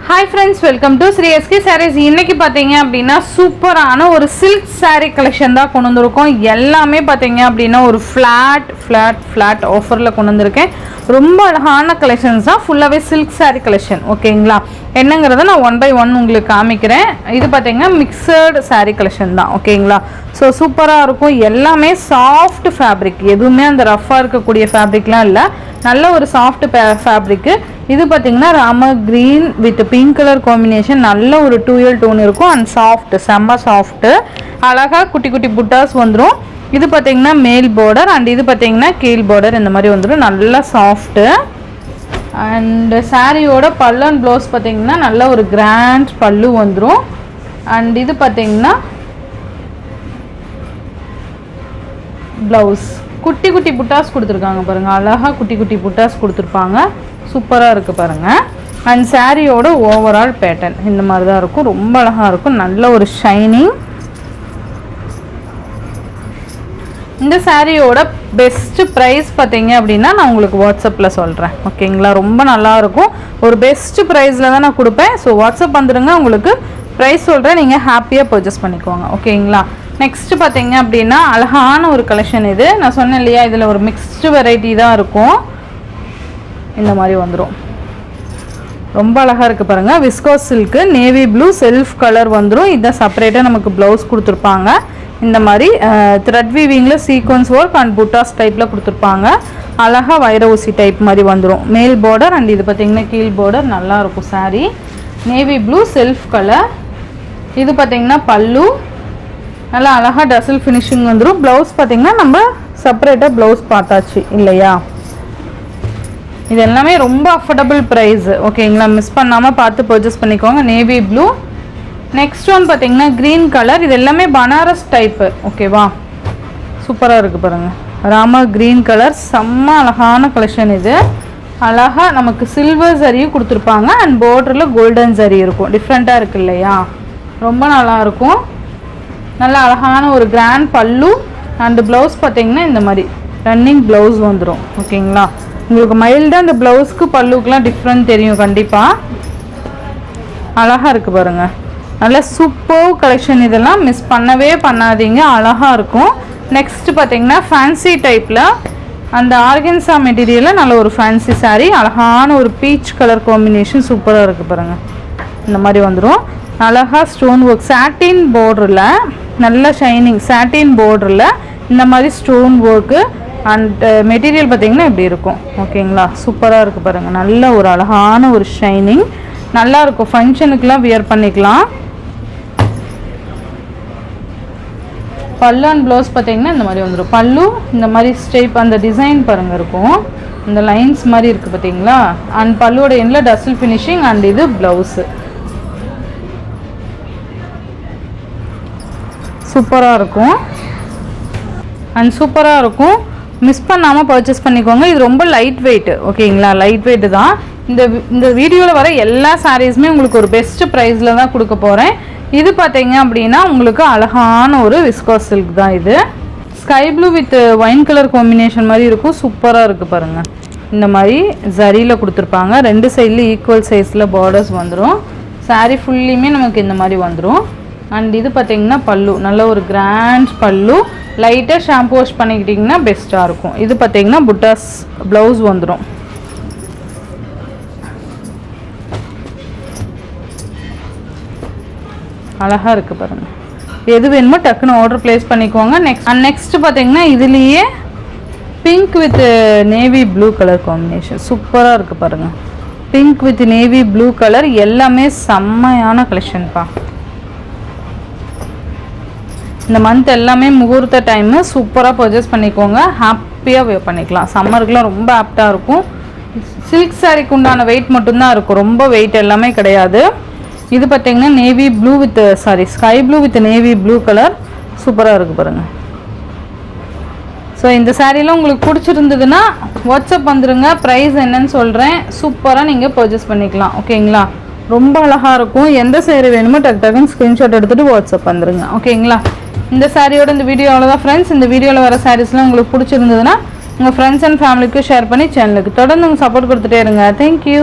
Hi friends, welcome to Sri SK Sarees. இன்னைக்கு பாத்தீங்க அப்படினா சூப்பரான ஒரு silk saree collection தான் கொண்டு வந்திருக்கோம். எல்லாமே பாத்தீங்க அப்படினா ஒரு flat ஆஃபர்ல கொண்டு வந்திருக்கேன். ரொம்ப அழகான கலெக்ஷன்ஸ் தான், ஃபுல்லாவே silk saree collection. ஓகேங்களா? என்னங்கறத நான் 1 by 1 உங்களுக்கு காமிக்கிறேன். இது பாத்தீங்கன்னா mixed saree collection தான். ஓகேங்களா? சோ சூப்பரா இருக்கும். எல்லாமே சாஃப்ட் ஃபேப்ரிக். எதுவுமே அந்த ரஃப்பா இருக்க கூடிய ஃபேப்ரிக்லாம் இல்ல. நல்ல ஒரு சாஃப்ட் ஃபேப்ரிக். இது பாத்தீங்கன்னா Rama green with pink color combination. நல்ல ஒரு 2L டோன் இருக்கும் and soft, செம்ம சாஃப்ட். அழகா குட்டி குட்டி புட்டாஸ் வந்துரும். இது பாத்தீங்கன்னா மேல் border and இது பாத்தீங்கன்னா கீழ் border இந்த மாதிரி வந்துரும். நல்ல சாஃப்ட். and சாரியோட பல்லு and ப்ளவுஸ் பாத்தீங்கன்னா நல்ல ஒரு கிராண்ட் பல்லு வந்துரும். and இது பாத்தீங்கன்னா ப்ளவுஸ் குட்டி குட்டி புட்டாஸ் கொடுத்துருக்காங்க பாருங்க. அழகா குட்டி குட்டி புட்டாஸ் கொடுத்துருப்பாங்க. சூப்பரா இருக்கு பாருங்க. அண்ட் சாரியோட ஓவரால் பேட்டர்ன் இந்த மாதிரி தான் இருக்கும். ரொம்ப அழகா இருக்கும். நல்ல ஒரு ஷைனிங். இந்த சாரியோட பெஸ்ட் ப்ரைஸ் பார்த்தீங்க அப்படின்னா நான் உங்களுக்கு வாட்ஸ்அப்பில் சொல்கிறேன். ஓகேங்களா? ரொம்ப நல்லா இருக்கும். ஒரு பெஸ்ட் ப்ரைஸில் தான் நான் கொடுப்பேன். ஸோ வாட்ஸ்அப் வந்துடுங்க, உங்களுக்கு ப்ரைஸ் சொல்கிறேன், நீங்கள் ஹாப்பியாக பர்ச்சேஸ் பண்ணிக்கோங்க. ஓகேங்களா? நெக்ஸ்ட் பார்த்தீங்க அப்படின்னா அழகான ஒரு கலெக்ஷன். இது நான் சொன்னேன் இல்லையா, இதில் ஒரு மிக்ஸ்டு வெரைட்டி தான் இருக்கும். இந்த மாதிரி வந்துடும். ரொம்ப அழகாக இருக்குது பாருங்கள். Viscose silk navy blue self colour வந்துடும். இதான் செப்பரேட்டாக நமக்கு ப்ளவுஸ் கொடுத்துருப்பாங்க. இந்த மாதிரி த்ரெட் வீவிங்கில் சீக்வன்ஸ் ஒர்க் அண்ட் புட்டாஸ் டைப்பில் கொடுத்துருப்பாங்க. அழகாக வைர ஊசி டைப் மாதிரி வந்துடும். மேல் பார்டர் அண்ட் இது பார்த்திங்கன்னா கீழ் பார்டர். நல்லாயிருக்கும் sari. Navy blue self colour. இது பார்த்திங்கன்னா பல்லு. நல்லா அழகாக டசல் ஃபினிஷிங் வந்துடும். ப்ளவுஸ் பார்த்திங்கன்னா நம்ம செப்பரேட்டாக ப்ளவுஸ் பார்த்தாச்சு இல்லையா? இது எல்லாமே ரொம்ப அஃபோர்டபுள் ப்ரைஸ். ஓகேங்களா? மிஸ் பண்ணாமல் பார்த்து பர்ச்சேஸ் பண்ணிக்கோங்க. Navy blue. நெக்ஸ்ட் ஒன் பார்த்தீங்கன்னா க்ரீன் கலர். இது எல்லாமே பனாரஸ் டைப்பு. ஓகேவா? சூப்பராக இருக்குது பாருங்கள். Rama green colour. செம்ம அழகான கலெக்ஷன் இது. அழகாக நமக்கு சில்வர் சரியும் கொடுத்துருப்பாங்க அண்ட் பார்டரில் கோல்டன் சரி இருக்கும். டிஃப்ரெண்ட்டாக இருக்குது இல்லையா? ரொம்ப நல்லாயிருக்கும். நல்லா அழகான ஒரு கிராண்ட் பல்லு அண்டு ப்ளவுஸ் பார்த்தீங்கன்னா இந்த மாதிரி ரன்னிங் ப்ளவுஸ் வந்துடும். ஓகேங்களா? உங்களுக்கு மைல்டாக அந்த ப்ளவுஸ்க்கு பல்லுக்கெலாம் டிஃப்ரெண்ட் தெரியும் கண்டிப்பாக. அழகாக இருக்குது பாருங்கள். நல்ல சூப்பர் கலெக்ஷன். இதெல்லாம் மிஸ் பண்ணவே பண்ணாதீங்க. அழகாக இருக்கும். நெக்ஸ்ட் பார்த்தீங்கன்னா ஃபேன்சி டைப்பில் அந்த ஆர்கன்ஸா மெட்டீரியலில் நல்ல ஒரு ஃபேன்சி சாரீ. அழகான ஒரு பீச் கலர் காம்பினேஷன். சூப்பராக இருக்குது பாருங்கள். இந்த மாதிரி வந்துடும். அழகாக ஸ்டோன் ஒர்க் சாட்டின் பார்டரில் நல்ல ஷைனிங் சாட்டின் பார்டரில் இந்த மாதிரி ஸ்டோன் ஒர்க்கு அண்ட் மெட்டீரியல் பார்த்திங்கன்னா இப்படி இருக்கும். ஓகேங்களா? சூப்பராக இருக்குது பாருங்கள். நல்ல ஒரு அழகான ஒரு ஷைனிங். நல்லாயிருக்கும். ஃபங்க்ஷனுக்கெலாம் வியர் பண்ணிக்கலாம். பல்லு அண்ட் ப்ளவுஸ் பார்த்திங்கன்னா இந்த மாதிரி வந்துடும். பல்லு இந்த மாதிரி ஸ்டெப் அந்த டிசைன் பாருங்கள் இருக்கும். இந்த லைன்ஸ் மாதிரி இருக்குது பார்த்தீங்களா? அண்ட் பல்லுவோட எண்ணில் டசல் ஃபினிஷிங் அண்ட் இது ப்ளவுஸு. சூப்பராக இருக்கும் அண்ட் சூப்பராக இருக்கும். மிஸ் பண்ணாமல் பர்ச்சேஸ் பண்ணிக்கோங்க. இது ரொம்ப லைட் வெயிட். ஓகேங்களா? லைட் வெயிட்டு தான். இந்த வீடியோவில் வர எல்லா சாரீஸுமே உங்களுக்கு ஒரு பெஸ்ட் ப்ரைஸில் தான் கொடுக்க போகிறேன். இது பார்த்தீங்க அப்படின்னா உங்களுக்கு அழகான ஒரு விஸ்காஸ் சில்க் தான். இது sky blue with wine colour combination மாதிரி இருக்கும். சூப்பராக இருக்குது பாருங்கள். இந்த மாதிரி ஜரியில் கொடுத்துருப்பாங்க. ரெண்டு சைட்லேயும் ஈக்குவல் சைஸில் பார்டர்ஸ் வந்துடும். சாரீ ஃபுல்லியுமே நமக்கு இந்த மாதிரி வந்துடும். அண்ட் இது பார்த்தீங்கன்னா பல்லு. நல்ல ஒரு கிராண்ட் பல்லு. லைட்டாக ஷாம்பு வாஷ் பண்ணிக்கிட்டிங்கன்னா பெஸ்ட்டாக இருக்கும். இது பார்த்தீங்கன்னா புட்டாஸ் ப்ளவுஸ் வந்துடும். அழகாக இருக்குது பாருங்கள். எது வேணுமோ டக்குன்னு ஆர்டர் ப்ளேஸ் பண்ணிக்கோங்க. நெக்ஸ்ட் பார்த்தீங்கன்னா இதுலேயே pink with navy blue colour combination. சூப்பராக இருக்குது பாருங்கள். Pink with navy blue colour. எல்லாமே செம்மையான கலெக்ஷன்ப்பா. இந்த மந்த் எல்லாமே முகூர்த்த டைமு. சூப்பராக பர்ச்சேஸ் பண்ணிக்கோங்க. ஹாப்பியாக பண்ணிக்கலாம். சம்மருக்குலாம் ரொம்ப ஆப்டாக இருக்கும். சில்க் சாரீக்கு உண்டான வெயிட் மட்டும்தான் இருக்கும். ரொம்ப வெயிட் எல்லாமே கிடையாது. இது பார்த்தீங்கன்னா navy blue with sky blue with navy blue colour. சூப்பராக இருக்குது பாருங்கள். ஸோ இந்த சாரீலாம் உங்களுக்கு பிடிச்சிருந்ததுன்னா வாட்ஸ்அப் வந்துடுங்க. ப்ரைஸ் என்னன்னு சொல்கிறேன். சூப்பராக நீங்கள் பர்ச்சேஸ் பண்ணிக்கலாம். ஓகேங்களா? ரொம்ப அழகாக இருக்கும். எந்த சாரீ வேணுமோ டக்குன்னு ஸ்க்ரீன்ஷாட் எடுத்துகிட்டு வாட்ஸ்அப் வந்துடுங்க. ஓகேங்களா? இந்த சாரியோட இந்த வீடியோ அவ்வளோதான் ஃப்ரெண்ட்ஸ். இந்த வீடியோவில் வர சாரீஸ்லாம் உங்களுக்கு பிடிச்சிருந்ததுன்னா உங்கள் ஃப்ரெண்ட்ஸ் அண்ட் ஃபேமிலிக்கு ஷேர் பண்ணி சேனலுக்கு தொடர்ந்து உங்கள் சப்போர்ட் கொடுத்துட்டே இருங்க. தேங்க்யூ.